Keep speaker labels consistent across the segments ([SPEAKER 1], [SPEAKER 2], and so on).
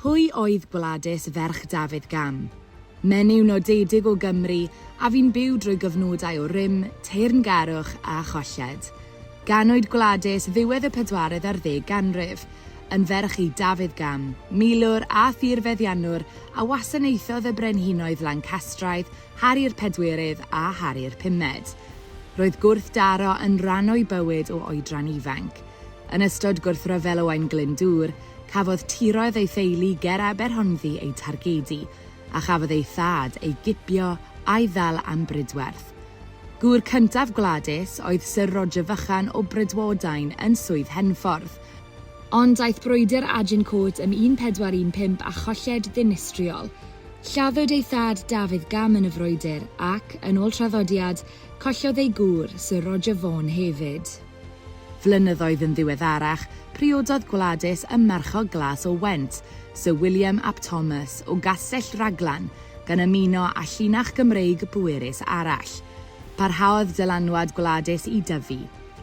[SPEAKER 1] Pwy oedd Gwladys ferch Dafydd Gam? Menyw nodedig o Gymru a fi'n byw drwy gyfnodau o rym, teyrngarwch a cholled. Ganwyd Gwladys ddiwedd y 14eg ganrif, yn ferch i Dafydd Gam, milwr a thirfeddiannwr a wasanaethodd y brenhinoedd Lancastraidd, Harri'r Pedwerydd a Harri'r Pumed. Roedd gwrthdaro yn rhan o'i bywyd o oedran ifanc. Yn ystod gwrthryfel o Ein Glyndŵr, cafodd tiroedd ei theulu ger Aberhonddu ei targedu, a chafodd ei thad ei gipio a'i ddal am brydwerth. Gŵr cyntaf Gwladys oedd Sir Roger Vychan o Brydwodain yn swydd Henffordd, ond daeth brwydr Agincourt ym 1415 a cholled ddinistriol. Lladdwyd ei thad Dafydd Gam yn y frwydr ac, yn ôl traddodiad, collodd ei gŵr Sir Roger Vaughan hefyd. Flynyddoedd yn ddiweddarach, priododd Gwladys ym marchog glas o Went, Sir William ap Thomas o Gastell Raglan, gan ymuno â llinach Gymreig bwerus arall. Parhaodd dylanwad Gwladys i dyfu.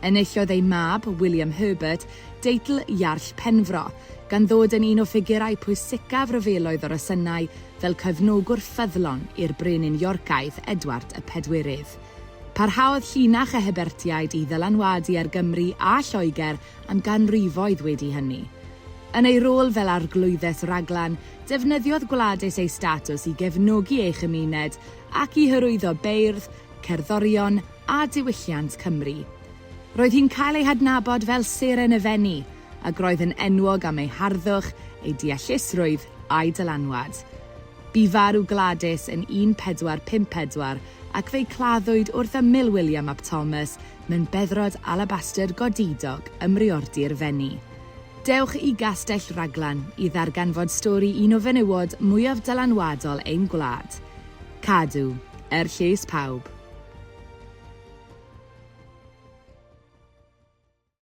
[SPEAKER 1] Enillodd ei mab, William Herbert, deitl Iarll Penfro, gan ddod yn un o ffigurau pwysicaf ryfeloedd o'r Ysynau fel cyfnogwr ffyddlon i'r brenin Iorcaidd Edward y Pedwerydd. Parhaodd llinach y Hebertiaid i ddylanwadu ar Gymru a Lloegr am ganrifoedd wedi hynny. Yn ei rôl fel arglwyddes raglan, defnyddiodd Gwladys ei statws i gefnogi ei chymuned ac i hyrwyddo beirdd, cerddorion a diwylliant Cymru. Roedd hi'n cael ei hadnabod fel seren y fenni, ac roedd yn enwog am ei harddwch, ei deallusrwydd a'i dylanwad. Bu farw Gwladys yn 1454 ac fe'i claddwyd wrth ymyl William ap Thomas mewn beddrod alabaster godidog ym Mriordi'r Fenni. Dewch i Gastell Raglan i ddarganfod stori un o fenywod mwyaf dylanwadol ein gwlad. Cadw, lles pawb.